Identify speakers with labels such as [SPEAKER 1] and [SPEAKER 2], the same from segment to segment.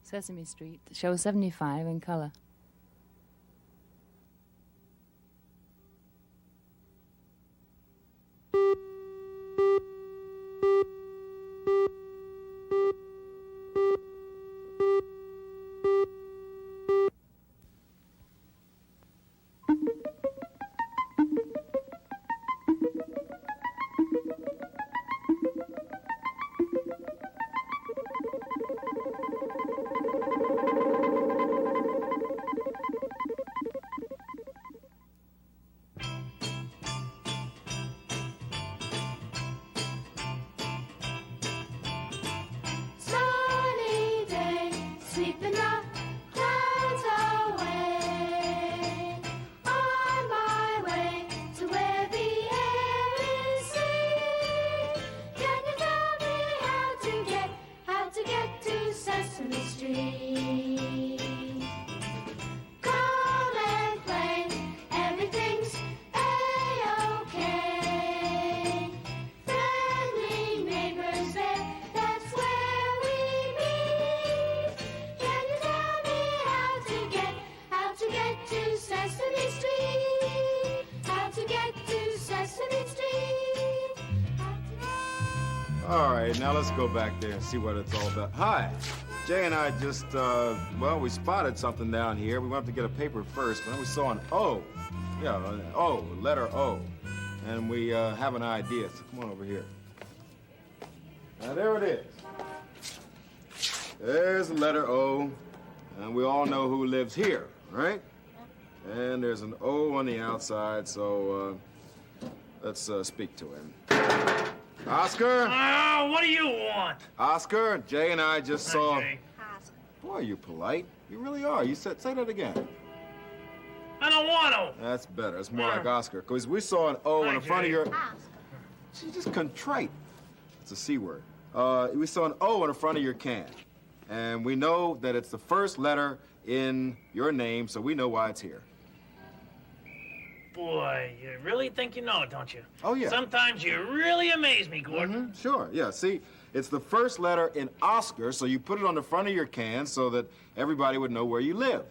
[SPEAKER 1] Sesame Street, show 75 in color.
[SPEAKER 2] All right, now let's go back there and see what it's all about. Hi, Jay and I just, we spotted something down here. We went up to get a paper first, but then we saw an O. Yeah, an O, letter O. And we have an idea, so come on over here. Now, there it is. There's the letter O, and we all know who lives here, right? And there's an O on the outside, so let's speak to him. Oscar?
[SPEAKER 3] Oh, what do you want?
[SPEAKER 2] Oscar, Jay and I just saw...
[SPEAKER 3] Jay.
[SPEAKER 2] Boy, you're polite. You really are. You say that again.
[SPEAKER 3] I don't want to.
[SPEAKER 2] That's better. It's more like Oscar. Because we saw an O in the front of your...
[SPEAKER 4] Oscar.
[SPEAKER 2] She's just contrite. It's a C word. We saw an O in the front of your can. And we know that it's the first letter in your name, so we know why it's here.
[SPEAKER 3] Boy, you really think you know it, don't you?
[SPEAKER 2] Oh, yeah.
[SPEAKER 3] Sometimes you really amaze me, Gordon.
[SPEAKER 2] Sure, yeah. See, it's the first letter in Oscar, so you put it on the front of your can so that everybody would know where you lived.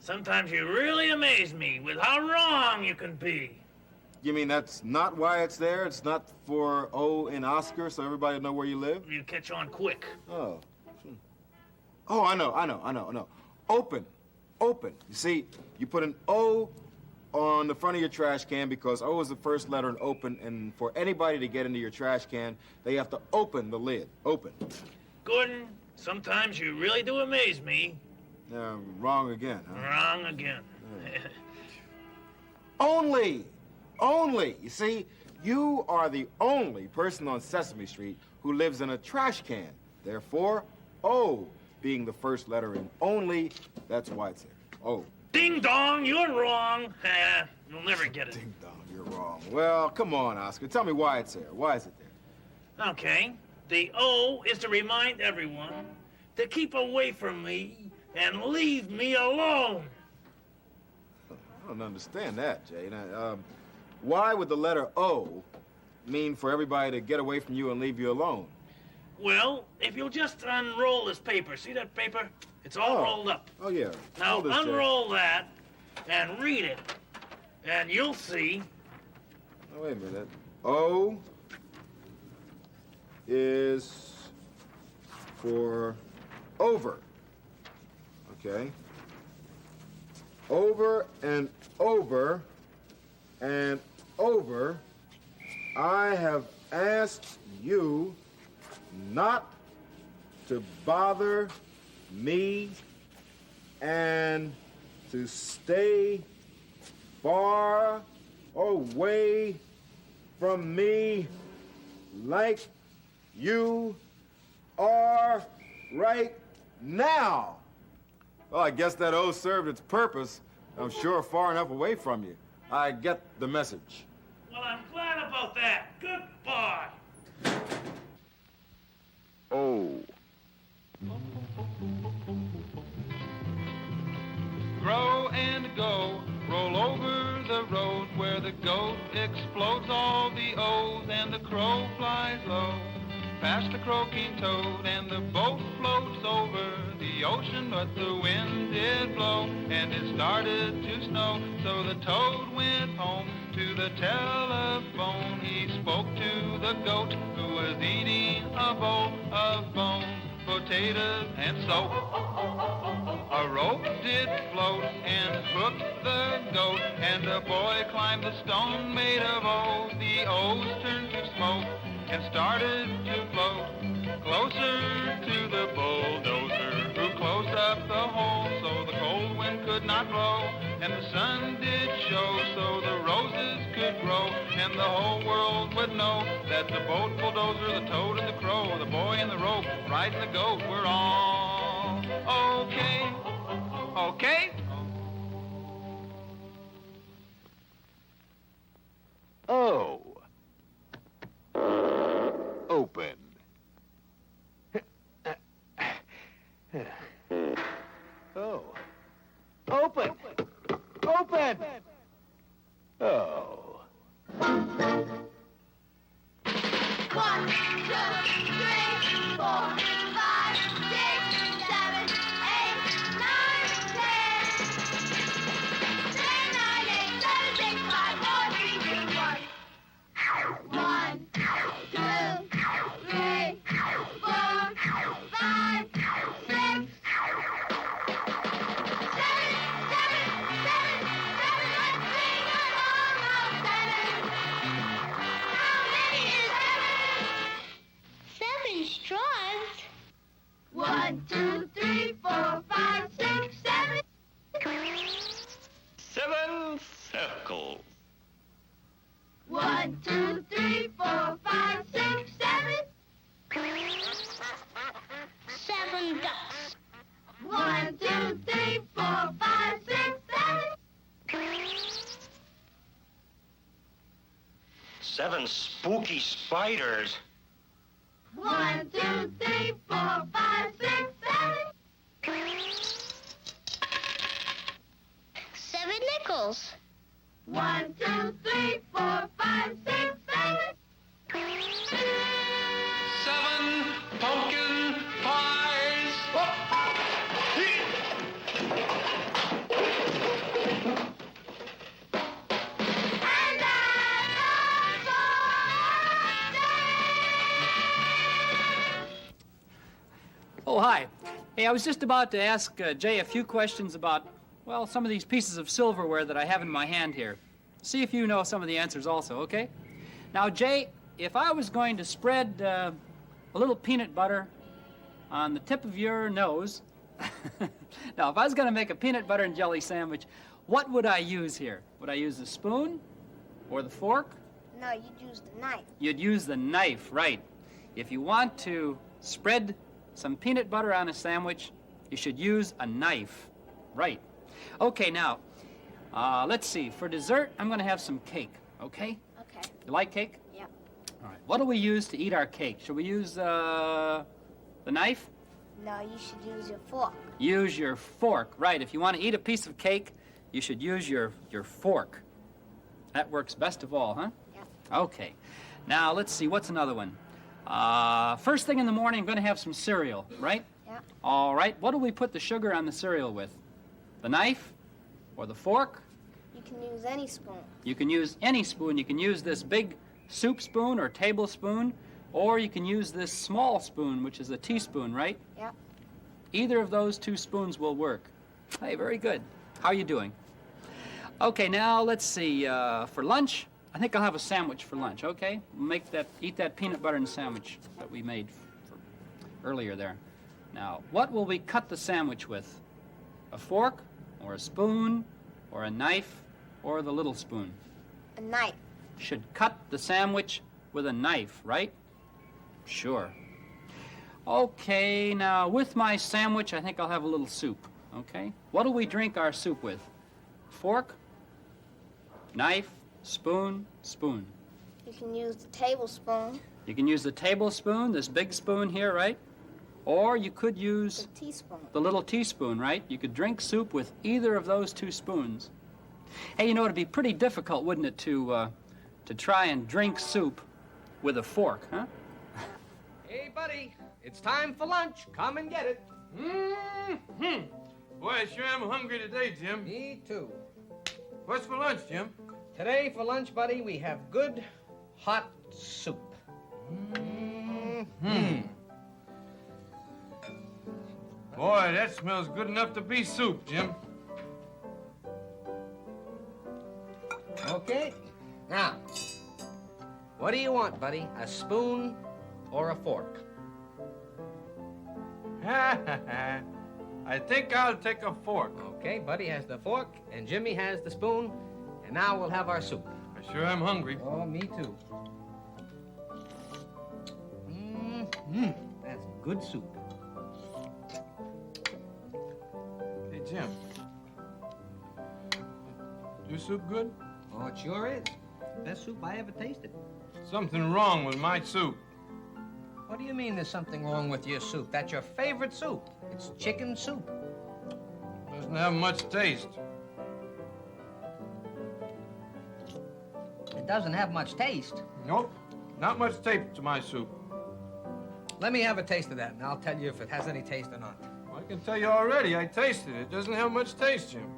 [SPEAKER 3] Sometimes you really amaze me with how wrong you can be.
[SPEAKER 2] You mean that's not why it's there? It's not for O in Oscar, so everybody would know where you live?
[SPEAKER 3] You catch on quick.
[SPEAKER 2] Oh. Oh, I know. Open. You see, you put an O on the front of your trash can because O is the first letter in open, and for anybody to get into your trash can, they have to open the lid. Open.
[SPEAKER 3] Gordon, sometimes you really do amaze me.
[SPEAKER 2] Wrong again, huh?
[SPEAKER 3] Wrong again.
[SPEAKER 2] Only. You see, you are the only person on Sesame Street who lives in a trash can. Therefore, O being the first letter in only, that's why it's here. O.
[SPEAKER 3] Ding dong, you're wrong. You'll never get it.
[SPEAKER 2] Ding dong, you're wrong. Well, come on, Oscar. Tell me why it's there. Why is it there?
[SPEAKER 3] Okay. The O is to remind everyone to keep away from me and leave me alone.
[SPEAKER 2] I don't understand that, Jay. Now, why would the letter O mean for everybody to get away from you and leave you alone?
[SPEAKER 3] Well, if you'll just unroll this paper. See that paper? It's all rolled up.
[SPEAKER 2] Oh, yeah.
[SPEAKER 3] Now,
[SPEAKER 2] This,
[SPEAKER 3] unroll that and read it, and you'll see.
[SPEAKER 2] Oh, wait a minute. O is for over. Okay. Over and over and over, I have asked you not to bother me and to stay far away from me like you are right now. Well, I guess that O served its purpose. I'm sure far enough away from you. I get the message.
[SPEAKER 3] Well, I'm glad about that. Goodbye.
[SPEAKER 2] Oh.
[SPEAKER 5] Grow and go, roll over the road where the goat explodes all the O's and the crow flies low. Past the croaking toad and the boat floats over the the ocean, but the wind did blow, and it started to snow. So the toad went home to the telephone. He spoke to the goat who was eating a bowl of bones, potatoes, and soap. A rope did float and hooked the goat, and the boy climbed the stone made of O's. The O's turned to smoke and started to float closer to the bulldozer, who closed up the hole so the cold wind could not blow, and the sun did show so the roses could grow, and the whole world would know that the boat bulldozer, the toad and the crow, the boy and the rope, riding the goat, we're all okay. Okay?
[SPEAKER 4] Oh. Open. Oh. Open. Open. Oh.
[SPEAKER 6] 1, 2, 3, 4, 5, 6, 7, 8, 9, 10. 10, 9, 8, 7, 6, 5, 4, 3, 2, 1. 1, 2, 3, 4, 5, 6, 7 straws? 1, 2, 3, 4, 5, 6, 7.
[SPEAKER 4] 7 circles.
[SPEAKER 6] 1, 2, 3, 4, 5, 6, 7. 7 ducks. 1, 2, 3, 4, 5, 6, 7.
[SPEAKER 7] 7 spooky spiders.
[SPEAKER 6] 1, 2, 3, 4, 5, 6, 7. 7 nickels. 1, 2, 3, 4, 5, 6, 7.
[SPEAKER 5] 7 pumpkin pies.
[SPEAKER 6] And that's
[SPEAKER 8] Oh, hi. Hey, I was just about to ask Jay a few questions about, well, some of these pieces of silverware that I have in my hand here. See if you know some of the answers also, okay? Now, Jay, if I was going to spread a little peanut butter on the tip of your nose, now, if I was going to make a peanut butter and jelly sandwich, what would I use here? Would I use the spoon or the fork?
[SPEAKER 6] No, you'd use the knife.
[SPEAKER 8] You'd use the knife, right. If you want to spread some peanut butter on a sandwich, you should use a knife. Right. Okay, now, let's see. For dessert, I'm going to have some cake, okay?
[SPEAKER 6] Okay.
[SPEAKER 8] You like cake?
[SPEAKER 6] Yeah.
[SPEAKER 8] All right. What do we use to eat our cake? Should we use the knife?
[SPEAKER 6] No, you should use your fork.
[SPEAKER 8] Use your fork. Right. If you want to eat a piece of cake, you should use your fork. That works best of all, huh?
[SPEAKER 6] Yeah.
[SPEAKER 8] Okay. Now, let's see. What's another one? First thing in the morning, I'm going to have some cereal, right?
[SPEAKER 6] Yeah.
[SPEAKER 8] All right. What do we put the sugar on the cereal with? The knife or the fork?
[SPEAKER 6] You can use any spoon.
[SPEAKER 8] You can use any spoon. You can use this big soup spoon or tablespoon, or you can use this small spoon, which is a teaspoon, right?
[SPEAKER 6] Yeah.
[SPEAKER 8] Either of those two spoons will work. Hey, very good. How are you doing? Okay, now let's see. For lunch, I think I'll have a sandwich for lunch, okay? We'll eat that peanut butter and sandwich that we made earlier there. Now, what will we cut the sandwich with? A fork, or a spoon, or a knife, or the little spoon?
[SPEAKER 6] A knife.
[SPEAKER 8] Should cut the sandwich with a knife, right? Sure. Okay, now with my sandwich, I think I'll have a little soup, okay? What do we drink our soup with? Fork, knife, spoon, spoon.
[SPEAKER 6] You can use the tablespoon.
[SPEAKER 8] You can use the tablespoon, this big spoon here, right? Or you could use
[SPEAKER 6] The teaspoon.
[SPEAKER 8] the little teaspoon, right? You could drink soup with either of those two spoons. Hey, you know, it'd be pretty difficult, wouldn't it, to try and drink soup with a fork, huh?
[SPEAKER 9] Hey, buddy, it's time for lunch. Come and get it.
[SPEAKER 5] Mm-hmm. Boy, I sure am hungry today, Jim.
[SPEAKER 9] Me too.
[SPEAKER 5] What's for lunch, Jim?
[SPEAKER 9] Today for lunch, buddy, we have good hot soup. Mm-hmm.
[SPEAKER 5] Boy, that smells good enough to be soup, Jim.
[SPEAKER 9] Okay. Now, what do you want, buddy? A spoon or a fork?
[SPEAKER 5] I think I'll take a fork.
[SPEAKER 9] Okay, Buddy has the fork, and Jimmy has the spoon, and now we'll have our soup.
[SPEAKER 5] I sure am hungry.
[SPEAKER 9] Oh, me too. That's good soup.
[SPEAKER 5] Hey, Jim. Your soup good?
[SPEAKER 9] Oh, it sure is. Best soup I ever tasted.
[SPEAKER 5] Something wrong with my soup.
[SPEAKER 9] What do you mean there's something wrong with your soup? That's your favorite soup. It's chicken soup.
[SPEAKER 5] Doesn't have much taste.
[SPEAKER 9] It doesn't have much taste.
[SPEAKER 5] Nope. Not much taste to my soup.
[SPEAKER 9] Let me have a taste of that, and I'll tell you if it has any taste or not.
[SPEAKER 5] Well, I can tell you already. I tasted it. It doesn't have much taste, Jim.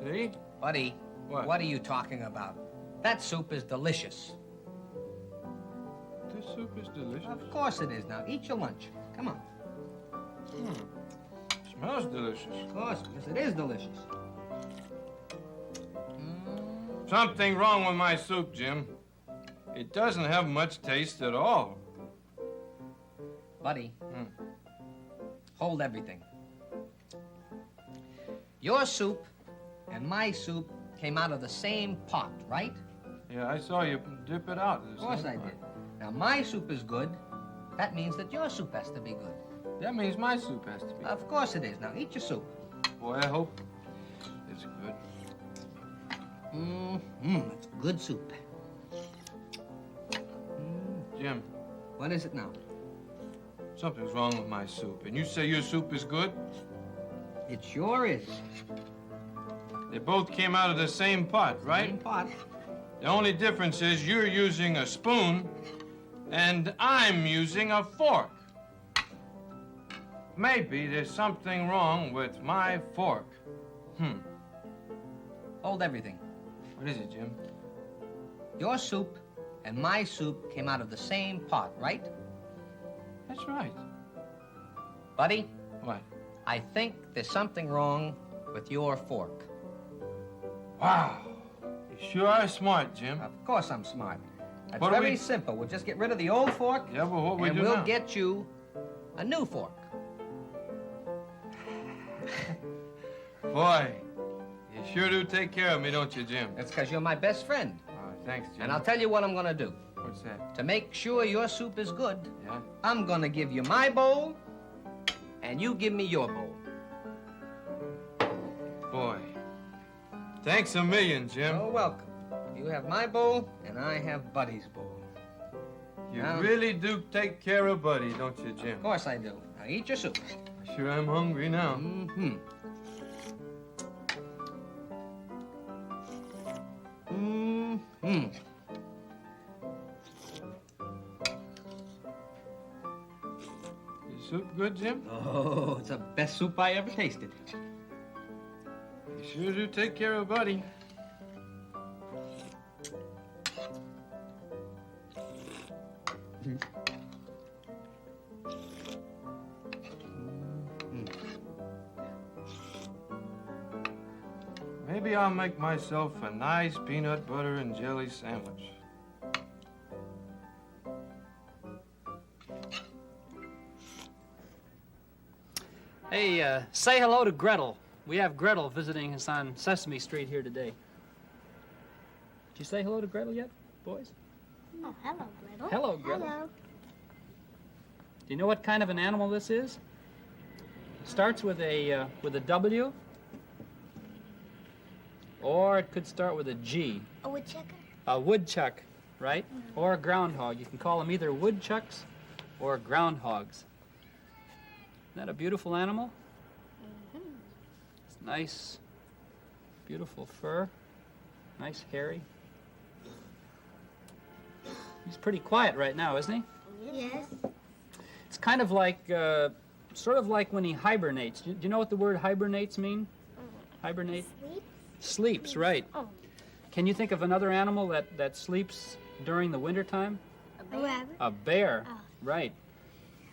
[SPEAKER 5] See?
[SPEAKER 9] Buddy,
[SPEAKER 5] What
[SPEAKER 9] are you talking about? That soup is delicious.
[SPEAKER 5] This soup is delicious.
[SPEAKER 9] Of course it is. Now, eat your lunch. Come on.
[SPEAKER 5] Smells delicious.
[SPEAKER 9] Of course, because it is delicious.
[SPEAKER 5] Something wrong with my soup, Jim. It doesn't have much taste at all.
[SPEAKER 9] Buddy, hold everything. Your soup and my soup came out of the same pot, right?
[SPEAKER 5] Yeah, I saw you dip it out.
[SPEAKER 9] Of course I did. Now, my soup is good. That means that your soup has to be good.
[SPEAKER 5] That means my soup has to be.
[SPEAKER 9] Of course it is. Now, eat your soup.
[SPEAKER 5] Boy, I hope it's good.
[SPEAKER 9] It's good soup.
[SPEAKER 5] Jim,
[SPEAKER 9] What is it now?
[SPEAKER 5] something's wrong with my soup. And you say your soup is good?
[SPEAKER 9] It sure is.
[SPEAKER 5] They both came out of the same pot, right?
[SPEAKER 9] Same pot.
[SPEAKER 5] The only difference is you're using a spoon and I'm using a fork. Maybe there's something wrong with my fork.
[SPEAKER 9] Hold everything.
[SPEAKER 5] What is it, Jim?
[SPEAKER 9] Your soup and my soup came out of the same pot, right?
[SPEAKER 5] That's right.
[SPEAKER 9] Buddy,
[SPEAKER 5] What?
[SPEAKER 9] I think there's something wrong with your fork.
[SPEAKER 5] Wow. You sure are smart, Jim.
[SPEAKER 9] Of course I'm smart. That's
[SPEAKER 5] What do
[SPEAKER 9] very
[SPEAKER 5] we-
[SPEAKER 9] simple. We'll just get rid of the old fork,
[SPEAKER 5] Yeah, but what we
[SPEAKER 9] and
[SPEAKER 5] do
[SPEAKER 9] we'll
[SPEAKER 5] now?
[SPEAKER 9] get you a new fork.
[SPEAKER 5] Boy, you sure do take care of me, don't you, Jim?
[SPEAKER 9] That's because you're my best friend.
[SPEAKER 5] Oh, thanks, Jim.
[SPEAKER 9] And I'll tell you what I'm gonna do.
[SPEAKER 5] What's that?
[SPEAKER 9] To make sure your soup is good,
[SPEAKER 5] Yeah?
[SPEAKER 9] I'm gonna give you my bowl, and you give me your bowl.
[SPEAKER 5] Boy. Thanks a million, Jim.
[SPEAKER 9] You're welcome. You have my bowl, and I have Buddy's bowl.
[SPEAKER 5] You
[SPEAKER 9] Now-
[SPEAKER 5] really do take care of Buddy, don't you, Jim?
[SPEAKER 9] Of course I do. Now eat your soup.
[SPEAKER 5] I sure am hungry now. Is soup good, Jim?
[SPEAKER 9] Oh, it's the best soup I ever tasted.
[SPEAKER 5] You sure do take care of Buddy. Maybe I'll make myself a nice peanut butter and jelly sandwich.
[SPEAKER 8] Hey, say hello to Gretel. We have Gretel visiting us on Sesame Street here today. Did you say hello to Gretel yet, boys?
[SPEAKER 6] Oh, hello, Gretel.
[SPEAKER 8] Hello, Gretel.
[SPEAKER 6] Hello.
[SPEAKER 8] Do you know what kind of an animal this is? It starts with a W, or it could start with a G.
[SPEAKER 6] A woodchucker?
[SPEAKER 8] A woodchuck, right? Or a groundhog. You can call them either woodchucks or groundhogs. Isn't that a beautiful animal? It's nice, beautiful fur, nice hairy. He's pretty quiet right now, isn't he?
[SPEAKER 6] Yes.
[SPEAKER 8] It's kind of like, sort of like when he hibernates. Do you know what the word hibernates mean? Hibernate? Sleeps, right.
[SPEAKER 6] Oh.
[SPEAKER 8] Can you think of another animal that sleeps during the wintertime?
[SPEAKER 6] A rabbit.
[SPEAKER 8] A bear,
[SPEAKER 6] Oh.
[SPEAKER 8] right.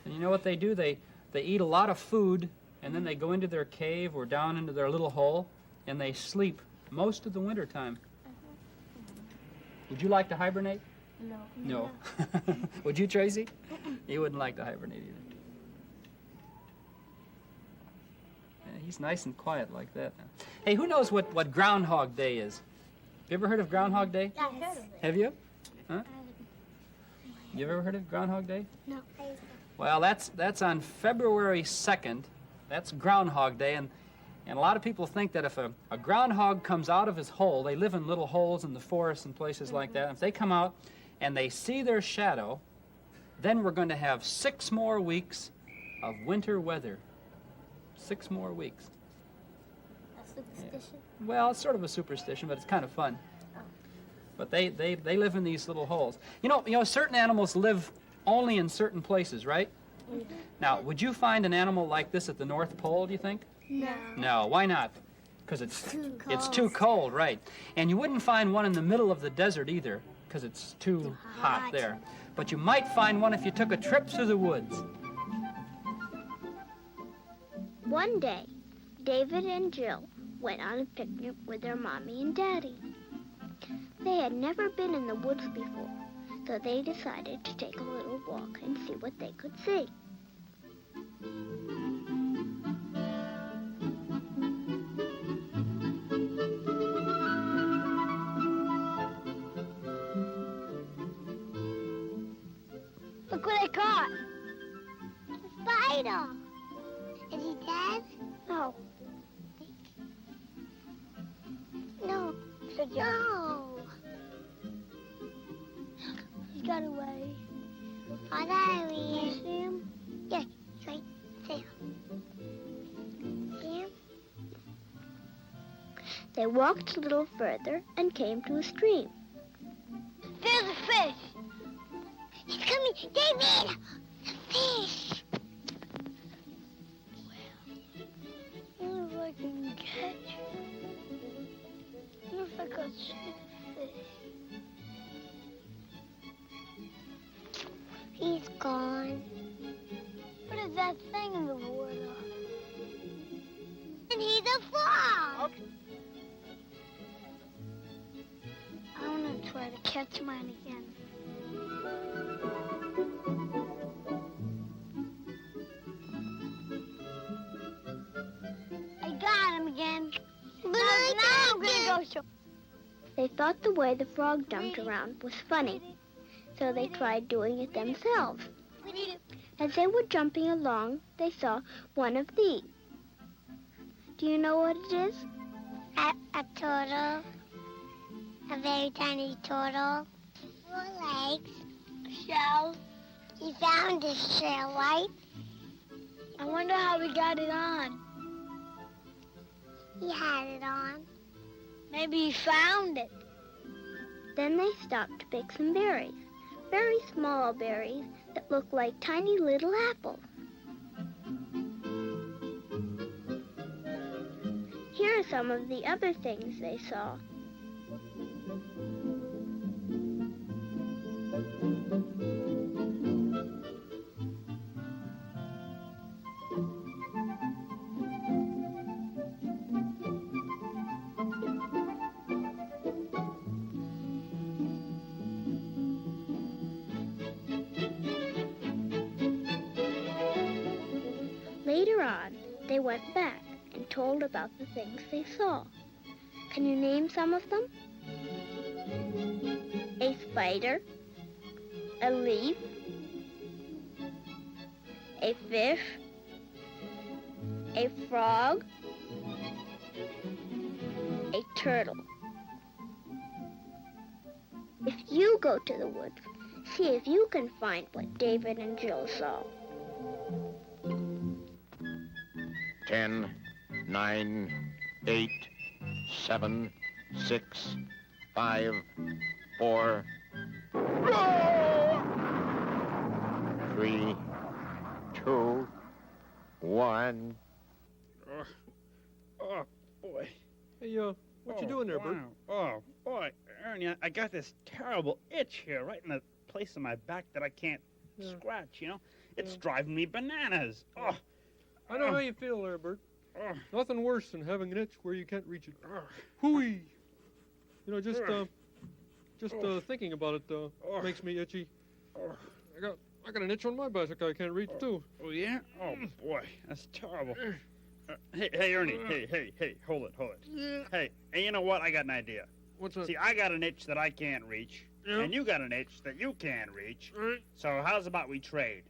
[SPEAKER 8] And you know what they do? They eat a lot of food, and then they go into their cave or down into their little hole, and they sleep most of the wintertime. Would you like to hibernate?
[SPEAKER 6] No.
[SPEAKER 8] No. Would you, Tracy? You wouldn't like to hibernate either. Yeah, he's nice and quiet like that now. Hey, who knows what Groundhog Day is? You ever heard of Groundhog Day?
[SPEAKER 6] I've heard of it.
[SPEAKER 8] Have you? Huh? You ever heard of Groundhog Day?
[SPEAKER 6] No.
[SPEAKER 8] Well, that's on February 2nd. That's Groundhog Day, and a lot of people think that if a groundhog comes out of his hole, they live in little holes in the forest and places like that. If they come out and they see their shadow, then we're going to have 6 more weeks of winter weather. 6 more weeks.
[SPEAKER 6] A superstition?
[SPEAKER 8] Well, it's sort of a superstition, but it's kind of fun. But they live in these little holes. You know, certain animals live only in certain places, right? Now, would you find an animal like this at the North Pole, do you think?
[SPEAKER 6] No.
[SPEAKER 8] No, why not? Because it's too cold, right? And you wouldn't find one in the middle of the desert either, because it's too hot there. But you might find one if you took a trip through the woods.
[SPEAKER 10] One day, David and Jill went on a picnic with their mommy and daddy. They had never been in the woods before, so they decided to take a little walk and see what they could see.
[SPEAKER 6] Look what I caught. A spider. Is he dead? No. No. No. He's got away. Oh, there he is. See him? Yeah, he's right there. See him?
[SPEAKER 10] They walked a little further and came to a stream.
[SPEAKER 6] There's a fish. He's coming. David! The fish. Well, if I can catch. If I could see the fish. He's gone. What is that thing in the water? And he's a frog. I want to try to catch mine again. I got him again. But now I'm gonna go show.
[SPEAKER 10] They thought the way the frog jumped around was funny, so they tried doing it themselves. As they were jumping along, they saw one of these. Do you know what it is?
[SPEAKER 6] A turtle. A very tiny turtle. 4 legs. Shell. He found his shell, right? I wonder how he got it on. He had it on. Maybe he found it.
[SPEAKER 10] Then they stopped to pick some berries. Very small berries that looked like tiny little apples. Here are some of the other things they saw. Later on, they went back and told about the things they saw. Can you name some of them? A spider, a leaf, a fish, a frog, a turtle. If you go to the woods, see if you can find what David and Jill saw.
[SPEAKER 4] 10, 9, 8, 7, 6, 5, 4, 3, 2, 1.
[SPEAKER 3] Oh, boy.
[SPEAKER 11] Hey, what you doing there, Bert?
[SPEAKER 3] Oh, boy, Ernie, I got this terrible itch here right in the place of my back that I can't scratch, you know? It's driving me bananas. Oh.
[SPEAKER 11] I know how you feel there, Bert. Nothing worse than having an itch where you can't reach it. Hooey! You know, just thinking about it makes me itchy. I got an itch on my back I can't reach, too.
[SPEAKER 3] Oh, yeah? Oh, boy, that's terrible. Hey, Ernie, hey, hold it. Hey, you know what? I got an idea.
[SPEAKER 11] What's that?
[SPEAKER 3] See, I got an itch that I can't reach, and you got an itch that you can't reach. So how's about we trade?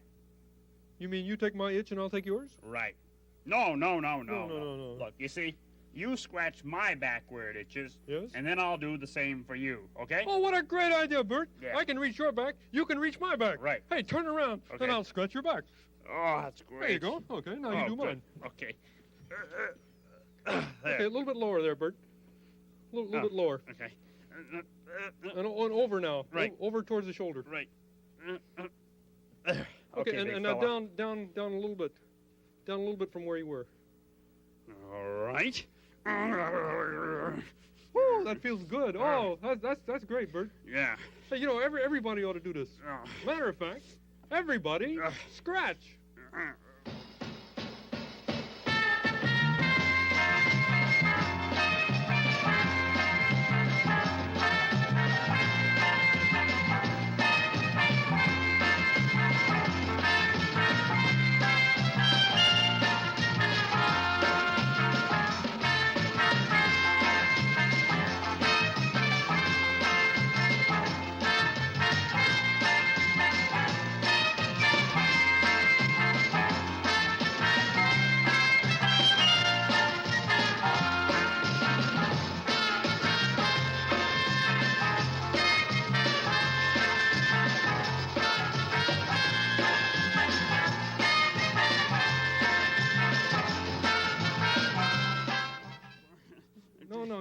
[SPEAKER 11] You mean you take my itch and I'll take yours?
[SPEAKER 3] Right. No.
[SPEAKER 11] No.
[SPEAKER 3] Look, you see, you scratch my back where it itches,
[SPEAKER 11] Yes?
[SPEAKER 3] and then I'll do the same for you, okay?
[SPEAKER 11] Oh, what a great idea, Bert.
[SPEAKER 3] Yeah.
[SPEAKER 11] I can reach your back, you can reach my back.
[SPEAKER 3] Right.
[SPEAKER 11] Hey, turn around,
[SPEAKER 3] Okay.
[SPEAKER 11] and I'll scratch your back.
[SPEAKER 3] Oh, that's great.
[SPEAKER 11] There you go. Okay, now you do mine.
[SPEAKER 3] Okay.
[SPEAKER 11] Okay, a little bit lower there, Bert. A little bit lower.
[SPEAKER 3] Okay.
[SPEAKER 11] And over now.
[SPEAKER 3] Right.
[SPEAKER 11] Over towards the shoulder.
[SPEAKER 3] Right.
[SPEAKER 11] Okay,
[SPEAKER 3] big
[SPEAKER 11] and now
[SPEAKER 3] fella.
[SPEAKER 11] down a little bit. Down a little bit from where you were.
[SPEAKER 3] All right.
[SPEAKER 11] Woo, that feels good. Oh, that's great, Bert.
[SPEAKER 3] Yeah.
[SPEAKER 11] Hey, you know, everybody ought to do this. Matter of fact, everybody scratch.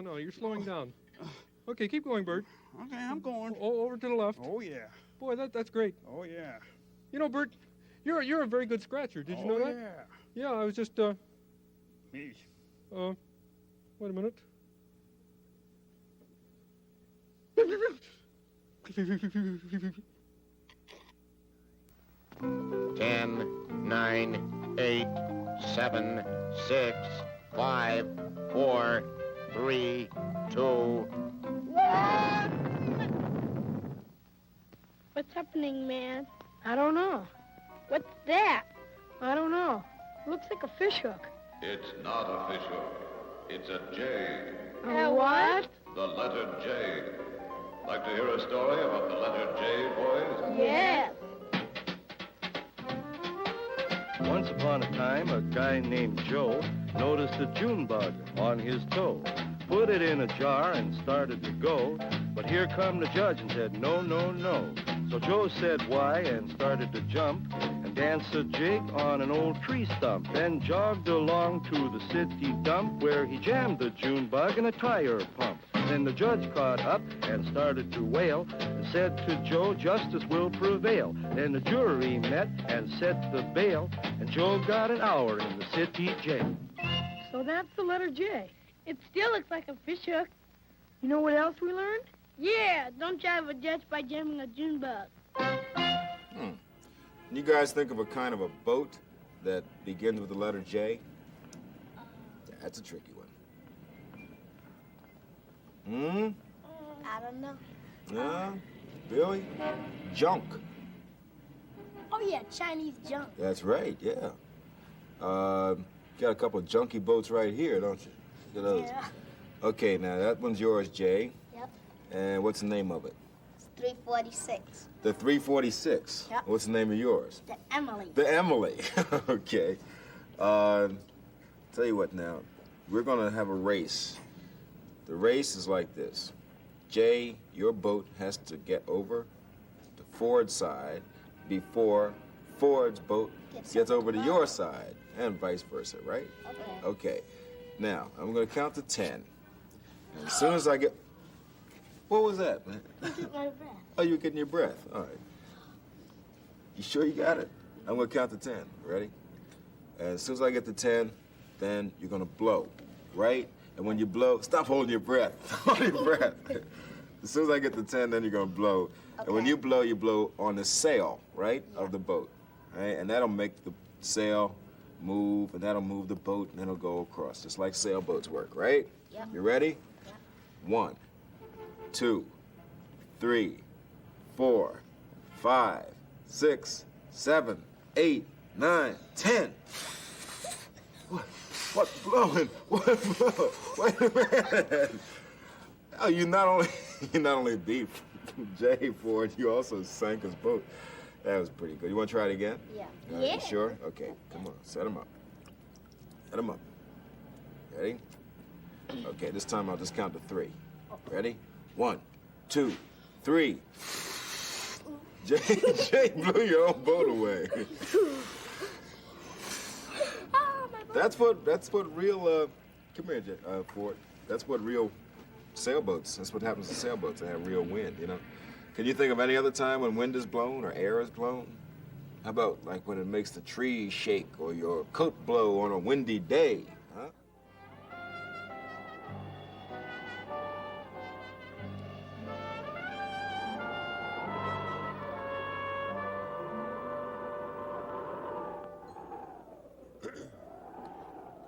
[SPEAKER 11] No, you're slowing down. Okay, keep going, Bert.
[SPEAKER 3] Okay, I'm going.
[SPEAKER 11] Over to the left.
[SPEAKER 3] Oh, yeah.
[SPEAKER 11] Boy, that's great.
[SPEAKER 3] Oh, yeah.
[SPEAKER 11] You know, Bert, you're a very good scratcher. Did you know that?
[SPEAKER 3] Yeah.
[SPEAKER 11] Yeah, I was just,
[SPEAKER 3] Me.
[SPEAKER 11] wait a minute.
[SPEAKER 4] 10, 9, 8, 7, 6, 5, 4, 3, 2.
[SPEAKER 6] What's happening, man?
[SPEAKER 10] I don't know.
[SPEAKER 6] What's that?
[SPEAKER 10] I don't know. Looks like a fish hook.
[SPEAKER 12] It's not a fish hook. It's a J.
[SPEAKER 10] A what?
[SPEAKER 12] The letter J. Like to hear a story about the letter J, boys?
[SPEAKER 6] Yes.
[SPEAKER 13] Once upon a time, a guy named Joe noticed a June bug on his toe. Put it in a jar and started to go, but here come the judge and said, no, no, no. So Joe said why and started to jump and danced a jig on an old tree stump, then jogged along to the city dump where he jammed the June bug in a tire pump. Then the judge caught up and started to wail and said to Joe, justice will prevail. Then the jury met and set the bail, and Joe got an hour in the city jail.
[SPEAKER 10] So that's the letter J.
[SPEAKER 6] It still looks like a fish hook.
[SPEAKER 10] You know what else we learned?
[SPEAKER 6] Yeah, don't drive a judge by jamming a June bug.
[SPEAKER 2] You guys think of a kind of a boat that begins with the letter J? That's a tricky one.
[SPEAKER 6] I don't know.
[SPEAKER 2] Yeah, Billy? Junk.
[SPEAKER 6] Oh, yeah, Chinese junk.
[SPEAKER 2] That's right, yeah. Got a couple of junky boats right here, don't you? Look at those.
[SPEAKER 6] Yeah.
[SPEAKER 2] Okay, now that one's yours, Jay.
[SPEAKER 6] Yep.
[SPEAKER 2] And what's the name of it?
[SPEAKER 6] It's 346.
[SPEAKER 2] The 346.
[SPEAKER 6] Yep.
[SPEAKER 2] What's the name of yours?
[SPEAKER 6] The Emily.
[SPEAKER 2] The Emily. Okay. Tell you what now. We're gonna have a race. The race is like this. Jay, your boat has to get over to Ford's side before Ford's boat gets over to your side, and vice versa, right?
[SPEAKER 6] Okay.
[SPEAKER 2] Okay. Now, I'm gonna count to 10. And as soon as I get... What was that, man?
[SPEAKER 6] I took my breath.
[SPEAKER 2] Oh, you're getting your breath. All right. You sure you got it? I'm gonna count to 10. Ready? And as soon as I get to 10, then you're gonna blow, right? And when you blow, stop holding your breath. Hold your breath. As soon as I get to 10, then you're gonna blow. Okay. And when you blow on the sail, right, of the boat, right? And that'll make the sail move, and that'll move the boat, and then it'll go across, just like sailboats work, right?
[SPEAKER 6] Yep.
[SPEAKER 2] You ready?
[SPEAKER 6] Yep.
[SPEAKER 2] 1, 2, 3, 4, 5, 6, 7, 8, 9, 10. What blowing? What blowing? Wait a minute. Oh, you not only beat Jay Ford, you also sank his boat. That was pretty good. You want to try it again?
[SPEAKER 6] Yeah.
[SPEAKER 2] Yeah. You sure? Okay, come on. Set him up. Set him up. Ready? Okay, this time I'll just count to 3. Ready? 1, 2, 3. Jay blew your own boat away. That's what real, come here, Ford. That's what real sailboats, that's what happens to sailboats. They have real wind, you know. Can you think of any other time when wind is blown or air is blown? How about like when it makes the trees shake or your coat blow on a windy day, huh?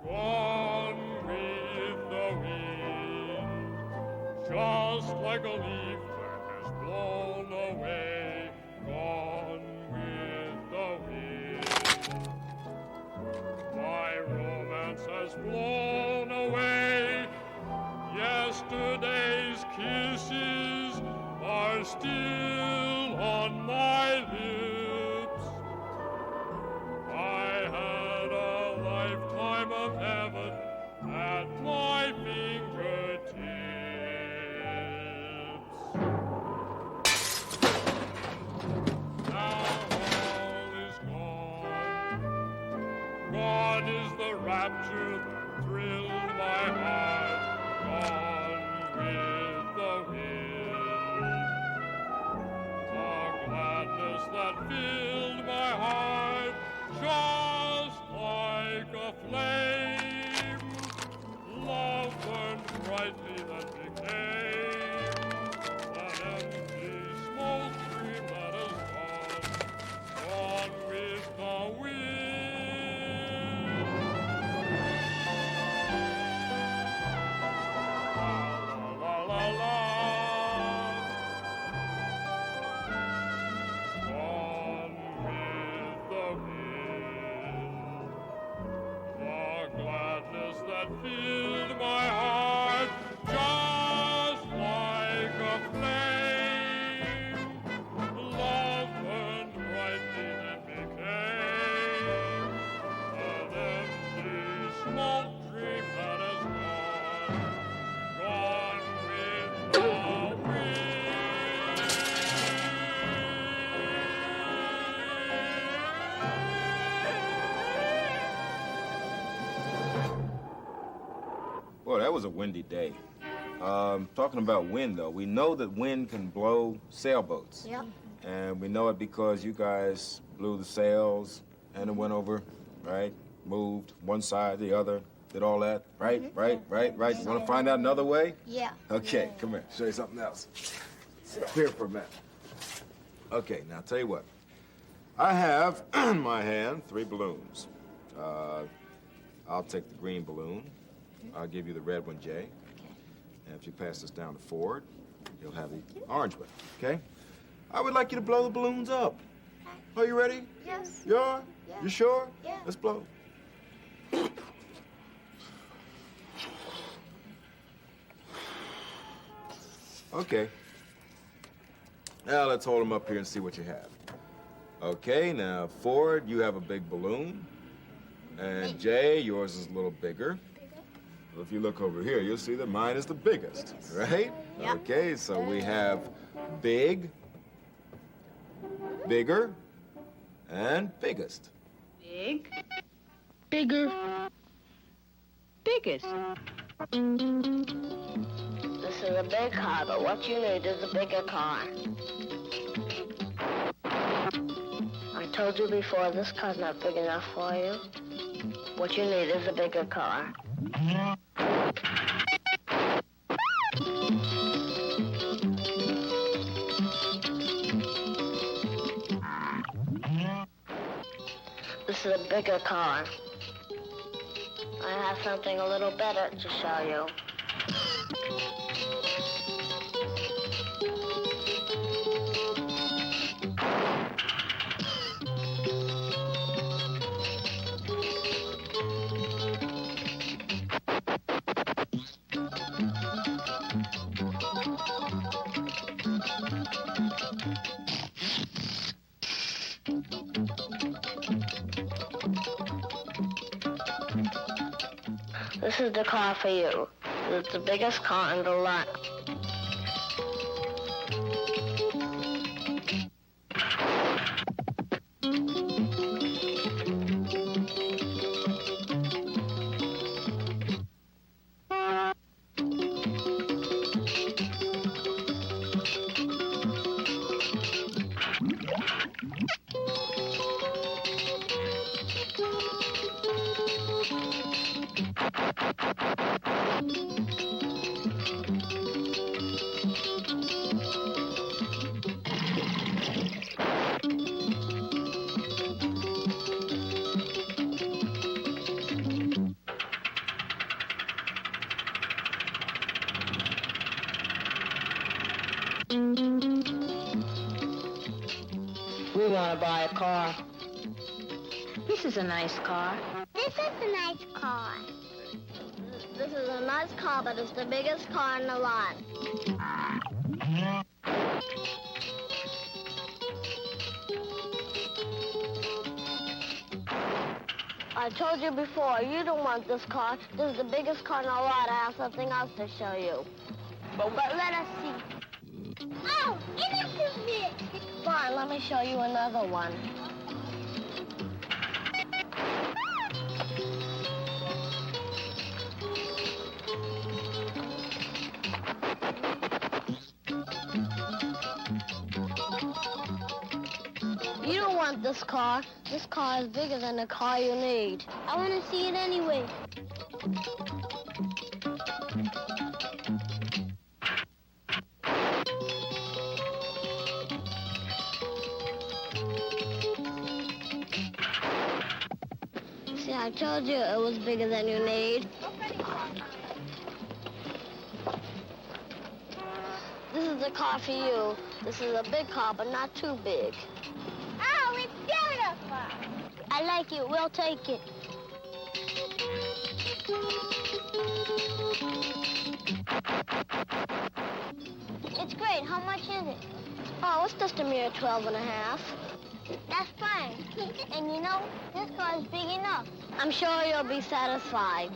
[SPEAKER 14] Gone with the wind, just like a leaf that has blown away. Gone with the wind. My romance has blown away. Yesterday's kisses are still on my lips. I had a lifetime of heaven at my fingertips. Now all is gone. Gone is the rapture that thrilled my heart. Gone with the wind. The gladness that filled my heart, just like a flame. Love burned brightly, then became an empty smoke dream that is gone with the wind. La la la la. Gone with the wind. The gladness that filled my heart, just like a flame. Love burned brightly, then became an empty smoke dream that is gone with the wind.
[SPEAKER 2] Boy, that was a windy day. Talking about wind, though, we know that wind can blow sailboats.
[SPEAKER 6] Yep.
[SPEAKER 2] And we know it because you guys blew the sails and it went over, right? Moved one side, the other, did all that, right? Right? You want to find out another way?
[SPEAKER 6] Yeah.
[SPEAKER 2] Okay, come here. Show you something else. Sit up here for a minute. Okay, now tell you what. I have in my hand 3 balloons. I'll take the green balloon. I'll give you the red one, Jay. And if you pass this down to Ford, you'll have the orange one, okay? I would like you to blow the balloons up. Are you ready?
[SPEAKER 6] Yes.
[SPEAKER 2] You are?
[SPEAKER 6] Yeah.
[SPEAKER 2] You sure?
[SPEAKER 6] Yeah.
[SPEAKER 2] Let's blow. Okay. Now let's hold them up here and see what you have. Okay, now Ford, you have a big balloon. And Jay, yours is a little bigger. Well, if you look over here, you'll see that mine is the biggest, right?
[SPEAKER 6] Yeah.
[SPEAKER 2] Okay, so we have big, bigger, and biggest.
[SPEAKER 15] Big, bigger, biggest.
[SPEAKER 16] This is a big car, but what you need is a bigger car. I told you before, this car's not big enough for you. What you need is a bigger car. This is a bigger car. I have something a little better to show you. This is the car for you. It's the biggest car in the lot. We want to buy a car.
[SPEAKER 15] This is a nice car.
[SPEAKER 6] This is a nice car.
[SPEAKER 10] This is a nice car, but it's the biggest car in the lot. I told you before, you don't want this car. This is the biggest car in the lot. I have something else to show you. But let us see.
[SPEAKER 6] Oh, it is too big.
[SPEAKER 10] Fine, let me show you another one. You don't want this car. This car is bigger than the car you need.
[SPEAKER 6] I want to see it anyway.
[SPEAKER 10] See, I told you it was bigger than you need. This is the car for you. This is a big car, but not too big.
[SPEAKER 6] Oh, it's beautiful.
[SPEAKER 10] I like it. We'll take it. It's great. How much is it? Oh, it's just a mere 12 and a half.
[SPEAKER 6] That's fine. And you know, this car is big enough.
[SPEAKER 10] I'm sure you'll be satisfied.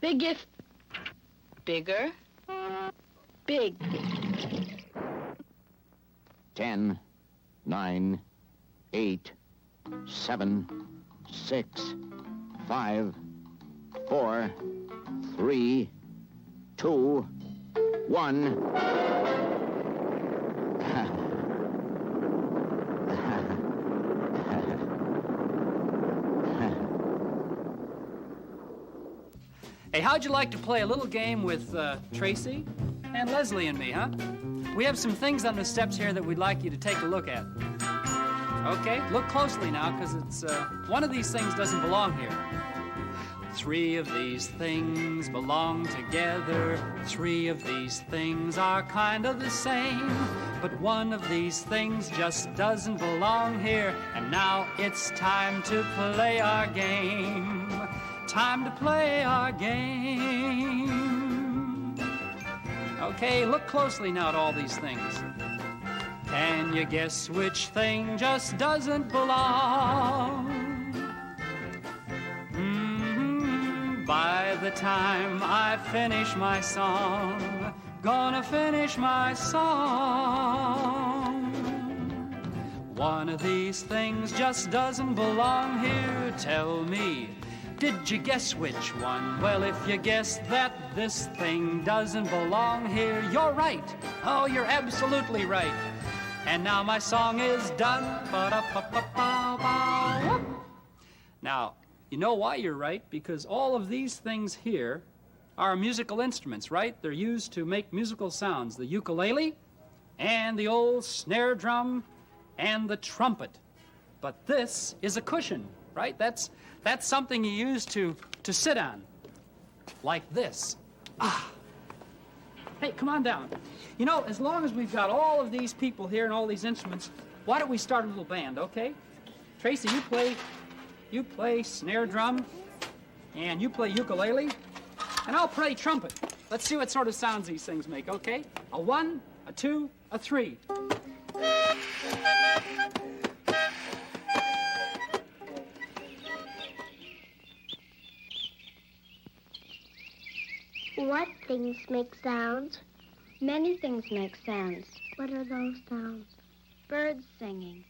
[SPEAKER 15] Biggest. Bigger. Big.
[SPEAKER 4] 10, 9, 8, 7, 6, 5, 4, 3, 2, 1.
[SPEAKER 8] Hey, how'd you like to play a little game with Tracy and Leslie and me, huh? We have some things on the steps here that we'd like you to take a look at. Okay, look closely now, because it's one of these things doesn't belong here. 3 of these things belong together. 3 of these things are kind of the same. But one of these things just doesn't belong here. And now it's time to play our game. Time to play our game. Okay, look closely now at all these things. Can you guess which thing just doesn't belong? By the time I finish my song, gonna finish my song. One of these things just doesn't belong here. Tell me, did you guess which one? Well, if you guessed that this thing doesn't belong here, you're right. Oh, you're absolutely right. And now my song is done. Ba-da-ba-ba-ba-ba. Now, you know why you're right? Because all of these things here are musical instruments, right? They're used to make musical sounds. The ukulele and the old snare drum and the trumpet. But this is a cushion, right? That's something you use to sit on, like this. Ah. Hey, come on down. You know, as long as we've got all of these people here and all these instruments, why don't we start a little band, okay? Tracy, you play snare drum, and you play ukulele, and I'll play trumpet. Let's see what sort of sounds these things make, okay? A 1, a 2, a 3.
[SPEAKER 6] What things make sounds?
[SPEAKER 10] Many things make sounds.
[SPEAKER 6] What are those sounds?
[SPEAKER 10] Birds singing.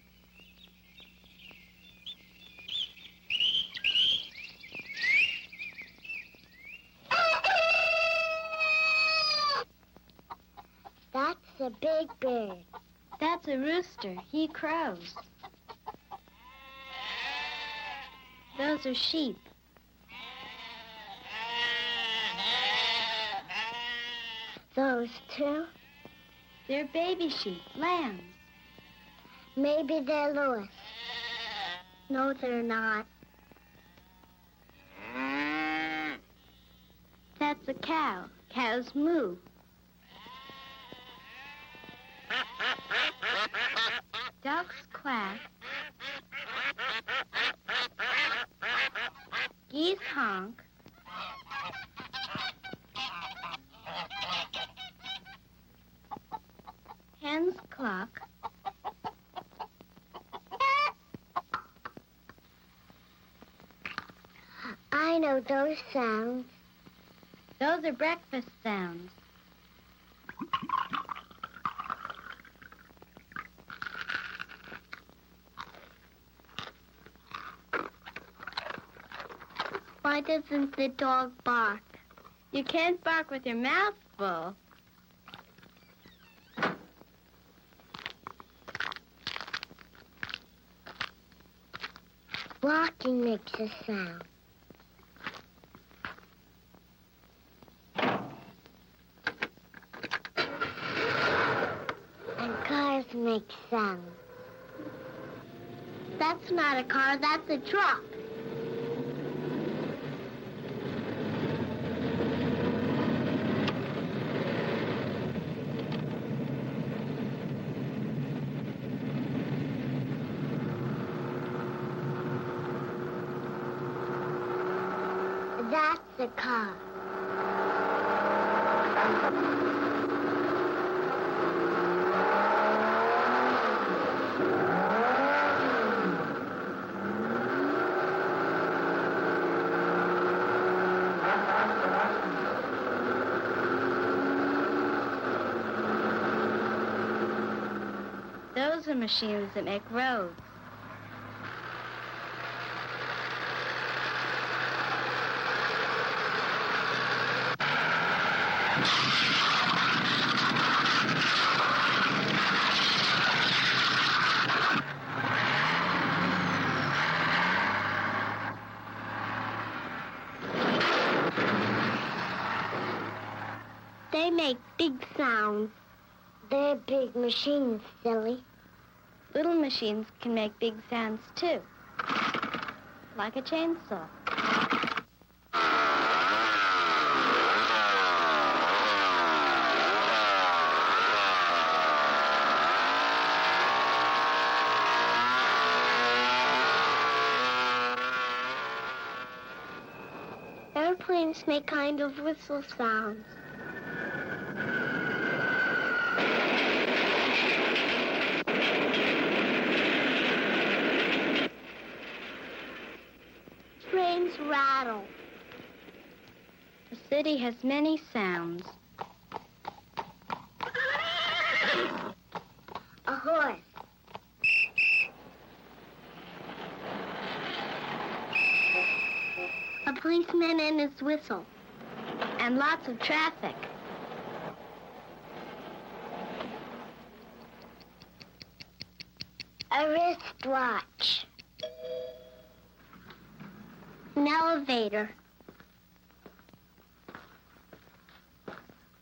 [SPEAKER 6] That's a big bird.
[SPEAKER 10] That's a rooster. He crows. Those are sheep.
[SPEAKER 6] Those two?
[SPEAKER 10] They're baby sheep, lambs.
[SPEAKER 6] Maybe they're Louis. No, they're not.
[SPEAKER 10] That's a cow. Cows moo. Ducks quack. Geese honk. Hens cluck.
[SPEAKER 6] I know those sounds.
[SPEAKER 10] Those are breakfast sounds.
[SPEAKER 6] Why doesn't the dog bark?
[SPEAKER 10] You can't bark with your mouth full.
[SPEAKER 6] Walking makes a sound. And cars make sound. That's not a car, that's a truck. That's a car.
[SPEAKER 10] Those are machines that make roads.
[SPEAKER 6] They make big sounds. They're big machines, silly.
[SPEAKER 10] Little machines can make big sounds, too. Like a chainsaw.
[SPEAKER 6] Airplanes make kind of whistle sounds. Trains rattle.
[SPEAKER 10] The city has many sounds.
[SPEAKER 6] A horse. policeman and his whistle.
[SPEAKER 10] And lots of traffic.
[SPEAKER 6] A wristwatch. An elevator.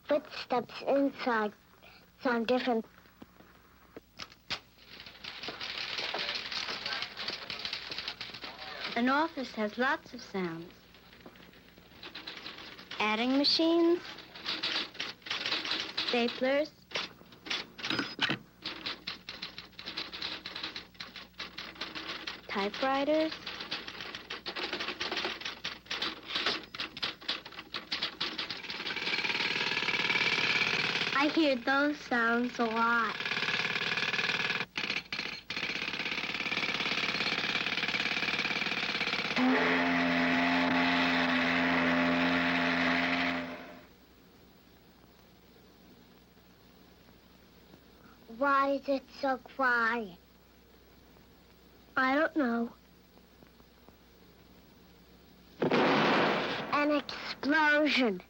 [SPEAKER 6] Footsteps inside. Sound different.
[SPEAKER 10] An office has lots of sounds. Adding machines, staplers, typewriters,
[SPEAKER 6] I hear those sounds a lot. Why is it so quiet?
[SPEAKER 10] I don't know.
[SPEAKER 6] An explosion.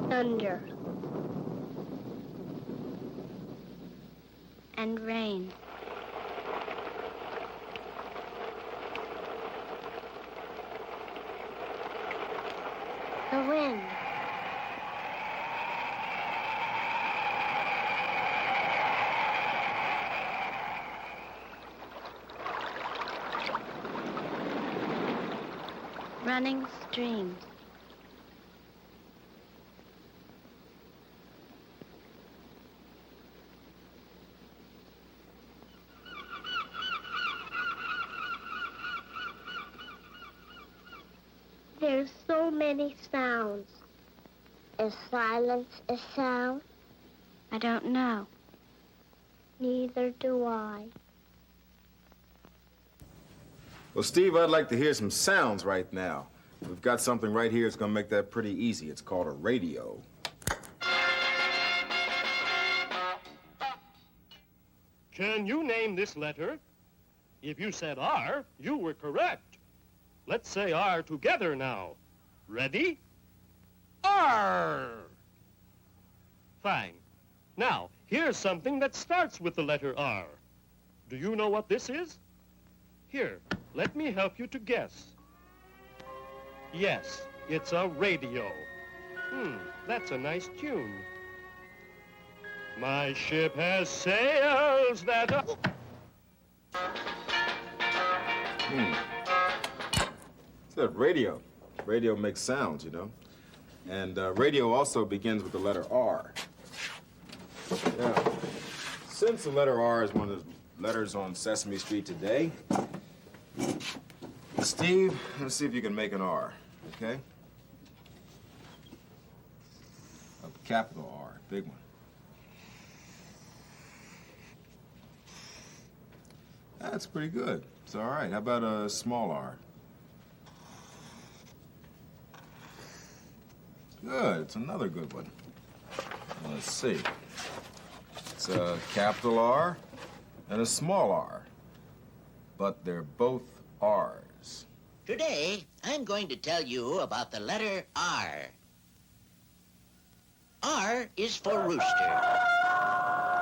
[SPEAKER 10] Thunder. And rain.
[SPEAKER 6] The wind.
[SPEAKER 10] Running streams.
[SPEAKER 6] There's so many sounds. Is silence a sound?
[SPEAKER 10] I don't know.
[SPEAKER 6] Neither do I.
[SPEAKER 2] Well, Steve, I'd like to hear some sounds right now. We've got something right here that's going to make that pretty easy. It's called a radio.
[SPEAKER 13] Can you name this letter? If you said R, you were correct. Let's say R together now. Ready? R! Fine. Now, here's something that starts with the letter R. Do you know what this is? Here, let me help you to guess. Yes, it's a radio. That's a nice tune. My ship has sails that...
[SPEAKER 2] It's that radio. Radio makes sounds, you know. And radio also begins with the letter R. Yeah. Since the letter R is one of the letters on Sesame Street today, Steve, let's see if you can make an R, okay? A capital R, big one. That's pretty good. It's all right. How about a small R? Good. It's another good one. Let's see. It's a capital R and a small R, but they're both R's.
[SPEAKER 17] Today, I'm going to tell you about the letter R. R is for rooster,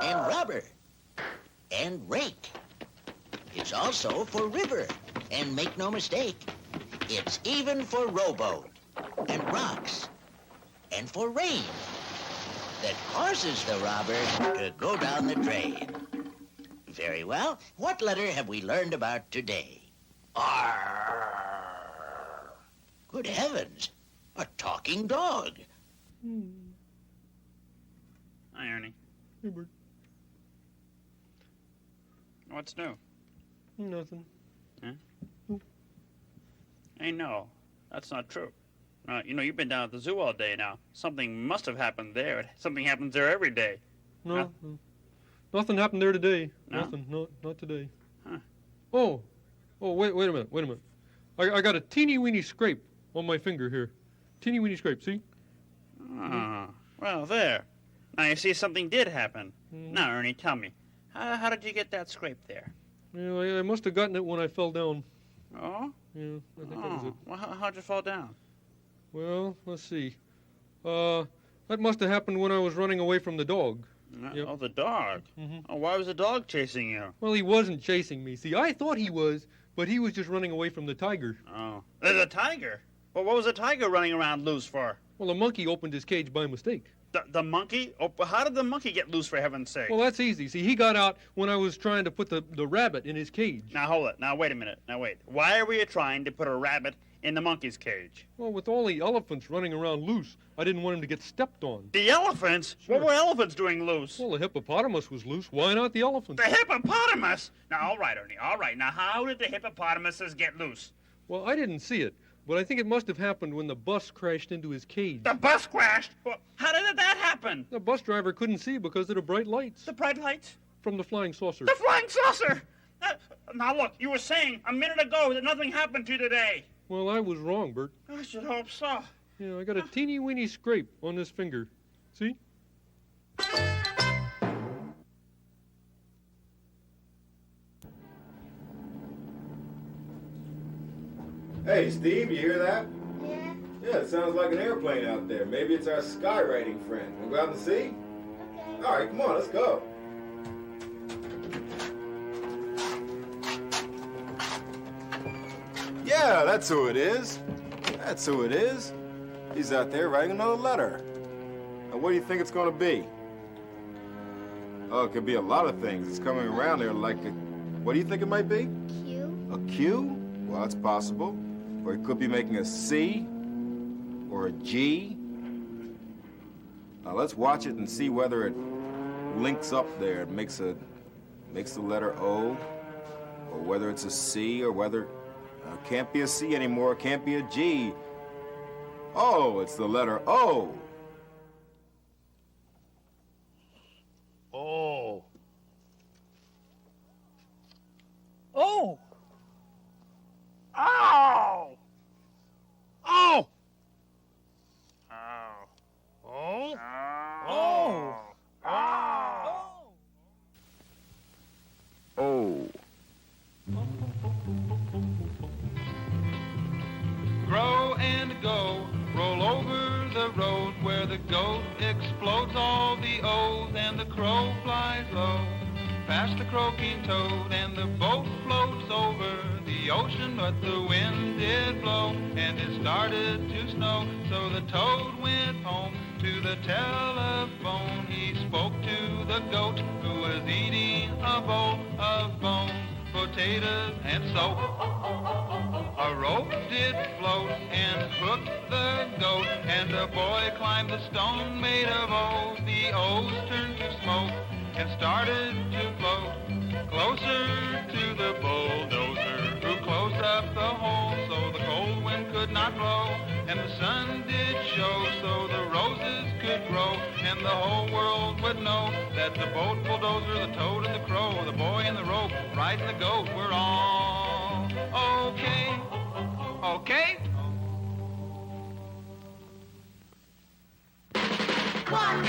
[SPEAKER 17] and rubber, and rake. It's also for river, and make no mistake, it's even for rowboat, and rocks, and for rain that causes the robber to go down the drain. Very well. What letter have we learned about today? R. Good heavens, a talking dog.
[SPEAKER 3] Hi, Ernie.
[SPEAKER 11] Hey, Bert.
[SPEAKER 3] What's new?
[SPEAKER 11] Nothing.
[SPEAKER 3] Huh? Hey, no, that's not true. You know, you've been down at the zoo all day now. Something must have happened there. Something happens there every day.
[SPEAKER 11] No. Nothing happened there today.
[SPEAKER 3] No?
[SPEAKER 11] Nothing. Not today.
[SPEAKER 3] Huh.
[SPEAKER 11] Oh, wait a minute. I got a teeny weeny scrape on my finger here. Teeny weeny scrape, see?
[SPEAKER 3] Oh, well, there. Now, you see, something did happen. Now, Ernie, tell me, how did you get that scrape there?
[SPEAKER 11] Yeah, I must have gotten it when I fell down.
[SPEAKER 3] Oh?
[SPEAKER 11] Yeah, I think that was it.
[SPEAKER 3] Well, how'd you fall down?
[SPEAKER 11] Well, let's see. That must have happened when I was running away from the dog. Yep.
[SPEAKER 3] Oh, the dog?
[SPEAKER 11] Mm-hmm.
[SPEAKER 3] Oh, why was the dog chasing you?
[SPEAKER 11] Well, he wasn't chasing me. See, I thought he was, but he was just running away from the tiger.
[SPEAKER 3] Oh. The tiger? Well, what was the tiger running around loose for?
[SPEAKER 11] Well, the monkey opened his cage by mistake.
[SPEAKER 3] The monkey? Oh, how did the monkey get loose, for heaven's sake?
[SPEAKER 11] Well, that's easy. See, he got out when I was trying to put the rabbit in his cage.
[SPEAKER 3] Now, hold it. Now, wait a minute. Now, wait. Why were you trying to put a rabbit in the monkey's cage?
[SPEAKER 11] Well, with all the elephants running around loose, I didn't want him to get stepped on.
[SPEAKER 3] The elephants?
[SPEAKER 11] Sure.
[SPEAKER 3] What were elephants doing loose?
[SPEAKER 11] Well, the hippopotamus was loose. Why not the elephant?
[SPEAKER 3] The hippopotamus? Now, all right, Ernie, all right. Now, how did the hippopotamuses get loose?
[SPEAKER 11] Well, I didn't see it, but I think it must have happened when the bus crashed into his cage.
[SPEAKER 3] The bus crashed? Well, how did that happen?
[SPEAKER 11] The bus driver couldn't see because of the bright lights.
[SPEAKER 3] The bright lights?
[SPEAKER 11] From the flying saucer.
[SPEAKER 3] The flying saucer! Now, look, you were saying a minute ago that nothing happened to you today.
[SPEAKER 11] Well, I was wrong, Bert.
[SPEAKER 3] I should hope so.
[SPEAKER 11] Yeah, I got a teeny-weeny scrape on this finger. See?
[SPEAKER 2] Hey, Steve, you hear that?
[SPEAKER 6] Yeah.
[SPEAKER 2] Yeah, it sounds like an airplane out there. Maybe it's our skywriting friend. We'll go out and see?
[SPEAKER 6] Okay.
[SPEAKER 2] All right, come on, let's go. Yeah, that's who it is. That's who it is. He's out there writing another letter. Now, what do you think it's going to be? Oh, it could be a lot of things. It's coming around there like a... What do you think it might be?
[SPEAKER 6] Q.
[SPEAKER 2] A Q? Well, that's possible. Or it could be making a C or a G. Now, let's watch it and see whether it links up there. It makes the letter O, or whether it's a C, or whether... it can't be a C anymore. It can't be a G. Oh, it's the letter O.
[SPEAKER 3] Oh. Oh! Ow! Oh! Ow. Oh? Oh! Ow!
[SPEAKER 4] Oh.
[SPEAKER 5] Grow and go, roll over the road where the goat explodes all the O's and the crow flies low. Past the croaking toad and the boat floats over the ocean, but the wind did blow and it started to snow. So the toad went home to the telephone. He spoke to the goat who was eating a bowl of bones, potatoes, and soap. A rope did float and hooked the goat, and the boy climbed the stone made of O's. The O's turned to smoke and started to float closer to the bulldozer, who closed up the hole so the cold wind could not blow, and the sun did show so the roses could grow, and the whole world would know that the boat bulldozer, the toad and the crow, the boy and the rope, riding the goat, were all okay. Okay?
[SPEAKER 6] 1, 2,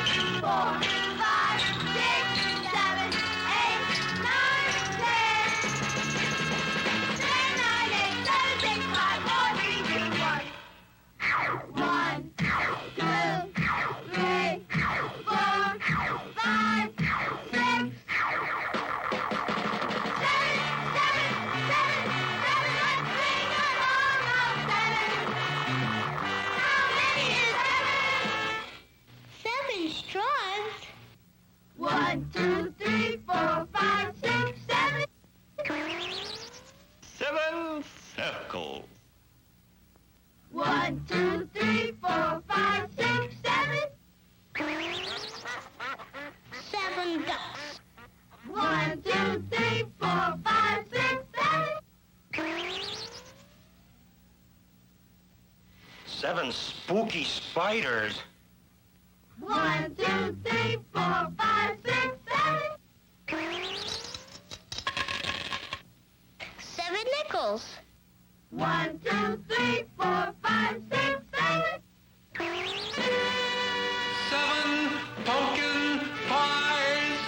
[SPEAKER 6] 3, 4, 5, 6, 7, 8, 9, 10. 10, 9, 8, 7, 6, 5, 4, 3, 2, 1. 1, 2, 3, 4, 5, 6, 7 straws? 1, 2, 3, 4, 5, 6, 7.
[SPEAKER 7] 7 circles.
[SPEAKER 6] 1, 2, 3, 4, 5, 6, 7. 7 ducks. 1, 2, 3, 4, 5, 6, 7.
[SPEAKER 7] 7 spooky spiders.
[SPEAKER 6] 1, 2, 3, 4, 5, 6, 7. 7 nickels. 1, 2, 3, 4, 5, 6, 7.
[SPEAKER 5] 7 pumpkin pies.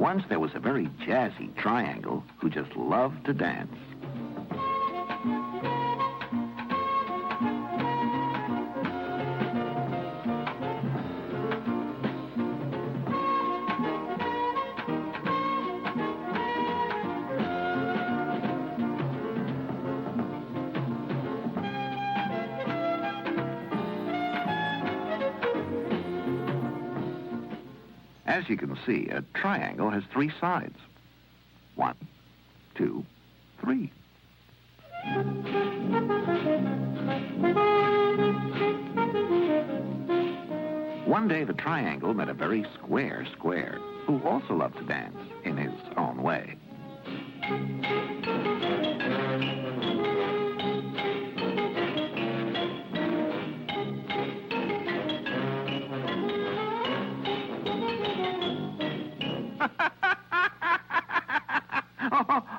[SPEAKER 4] Once there was a very jazzy triangle who just loved to dance. As you can see, a triangle has 3 sides. 1, 2, 3. One day, the triangle met a very square square who also loved to dance in his own way.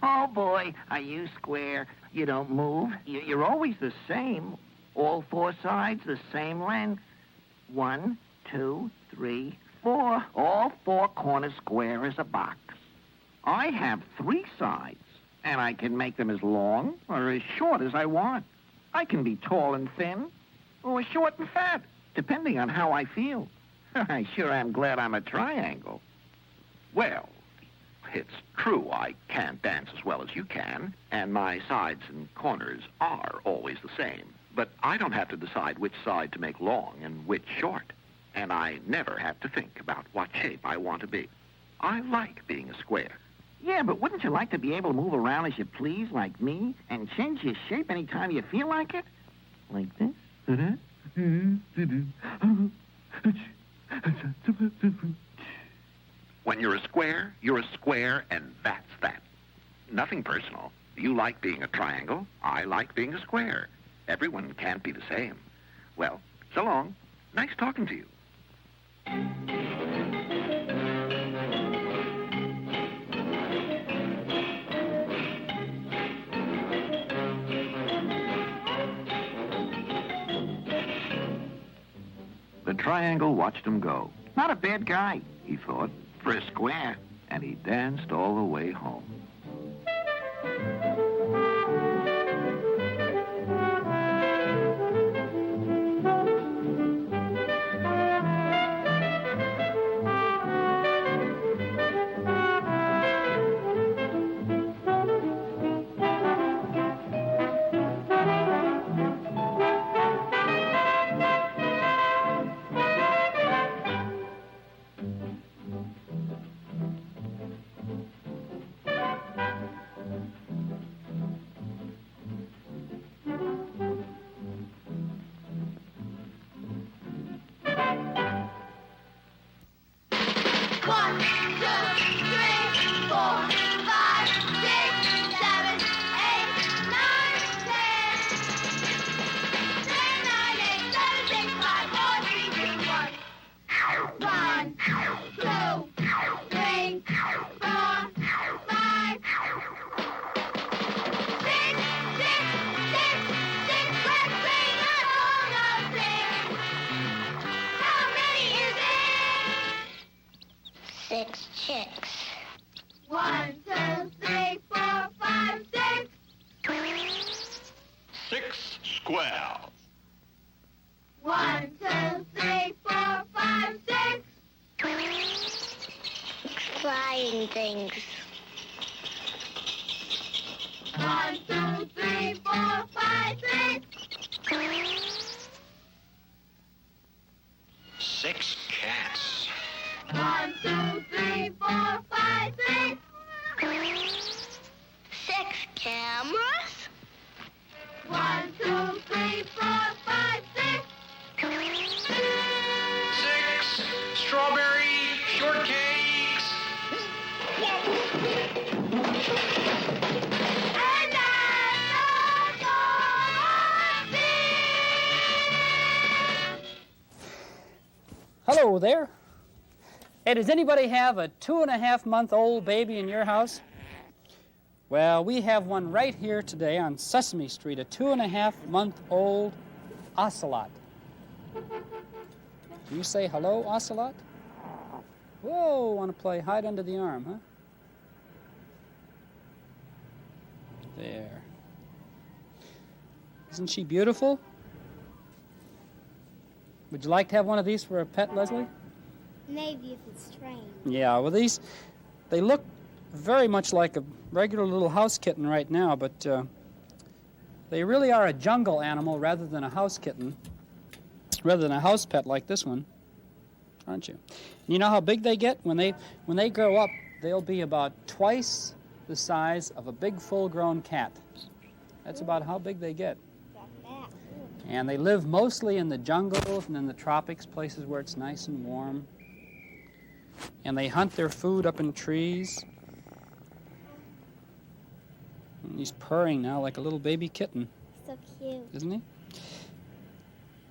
[SPEAKER 17] Oh, boy, are you square? You don't move. You're always the same. All 4 sides the same length. 1, 2, 3, 4. All 4 corners square as a box. I have 3 sides, and I can make them as long or as short as I want. I can be tall and thin, or short and fat, depending on how I feel. I sure am glad I'm a triangle.
[SPEAKER 4] Well, it's true I can't dance as well as you can, and my sides and corners are always the same. But I don't have to decide which side to make long and which short. And I never have to think about what shape I want to be. I like being a square.
[SPEAKER 17] Yeah, but wouldn't you like to be able to move around as you please, like me, and change your shape anytime you feel like it? Like this?
[SPEAKER 4] When you're a square, and that's that. Nothing personal. You like being a triangle. I like being a square. Everyone can't be the same. Well, so long. Nice talking to you. The triangle watched him go.
[SPEAKER 17] Not a bad guy,
[SPEAKER 4] He thought,
[SPEAKER 17] for a square.
[SPEAKER 4] and he danced all the way home.
[SPEAKER 6] Six chicks. 1, 2, 3, 4, 5, 6.
[SPEAKER 7] 6 square.
[SPEAKER 6] 1, 2, 3, 4, 5, 6. Flying things. 1, 2, 3, 4, 5, 6.
[SPEAKER 7] 6 cats.
[SPEAKER 6] 1, 2, 3, 4, 5, 6. 6 cameras. 1, 2, 3, 4, 5, 6.
[SPEAKER 7] 6 strawberry shortcakes.
[SPEAKER 8] Hello there. Hey, does anybody have a 2.5-month-old baby in your house? Well, we have one right here today on Sesame Street, a 2.5-month-old ocelot. Do you say hello, ocelot? Whoa, want to play hide under the arm, huh? There. Isn't she beautiful? Would you like to have one of these for a pet, Leslie?
[SPEAKER 6] Maybe if it's trained.
[SPEAKER 8] Yeah, well, they look very much like a regular little house kitten right now, but they really are a jungle animal rather than a house kitten, rather than a house pet like this one, aren't you? And you know how big they get? When they grow up, they'll be about twice the size of a big full-grown cat. That's about how big they get. And they live mostly in the jungles and in the tropics, places where it's nice and warm. And they hunt their food up in trees. And he's purring now like a little baby kitten.
[SPEAKER 6] So cute.
[SPEAKER 8] Isn't he?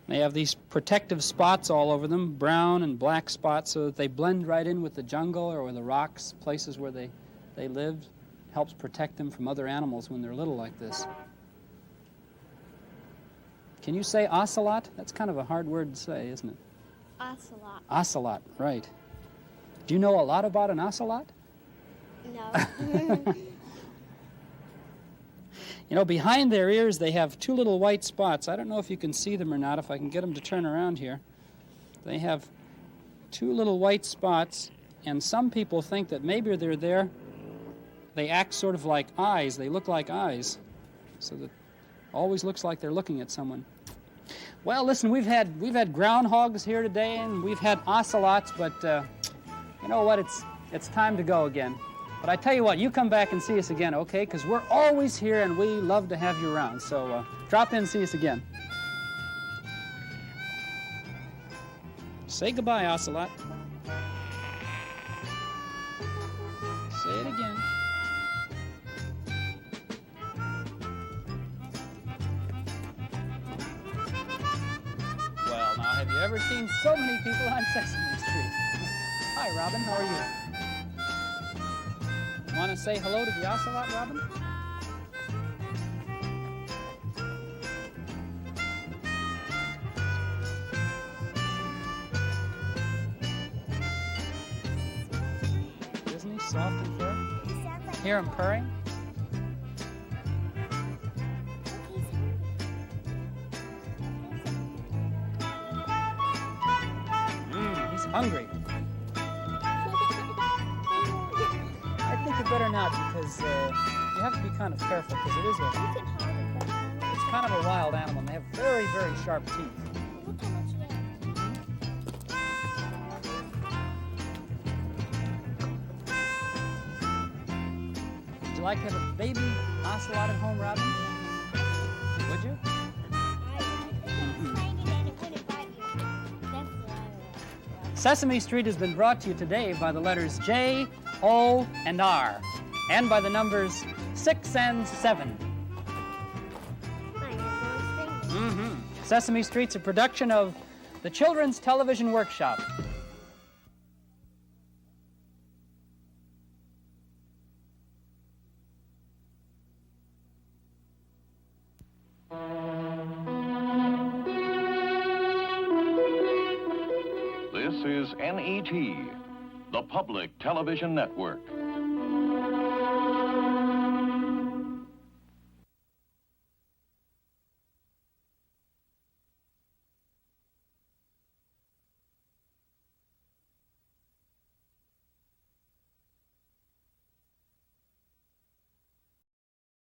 [SPEAKER 8] They have these protective spots all over them, brown and black spots, so that they blend right in with the jungle or with the rocks, places where they live. Helps protect them from other animals when they're little like this. Can you say ocelot? That's kind of a hard word to say, isn't it?
[SPEAKER 6] Ocelot.
[SPEAKER 8] Ocelot, right. Do you know a lot about an ocelot?
[SPEAKER 6] No.
[SPEAKER 8] You know, behind their ears they have two little white spots. I don't know if you can see them or not, if I can get them to turn around here. They have two little white spots, and some people think that maybe they're there. They act sort of like eyes. They look like eyes, so that always looks like they're looking at someone. Well, listen, we've had groundhogs here today, and we've had ocelots, but you know what? It's time to go again. But I tell you what, you come back and see us again, okay? Because we're always here, and we love to have you around. So drop in and see us again. Say goodbye, ocelot. Say it again. Well, now, have you ever seen so many people on Sesame Street? Hi, Robin. How are you? Want to say hello to the ocelot, Robin? Isn't he soft and fur? Hear him purring? He's hungry. I think you better not, because you have to be kind of careful, because it is it's kind of a wild animal, and they have very, very sharp teeth. Would you like to have a baby ocelot at home, Robin? Would you? Sesame Street has been brought to you today by the letters J, O, and R, and by the numbers 6 and 7. Sesame Street's a production of the Children's Television Workshop.
[SPEAKER 12] This is NET, the Public Television Network.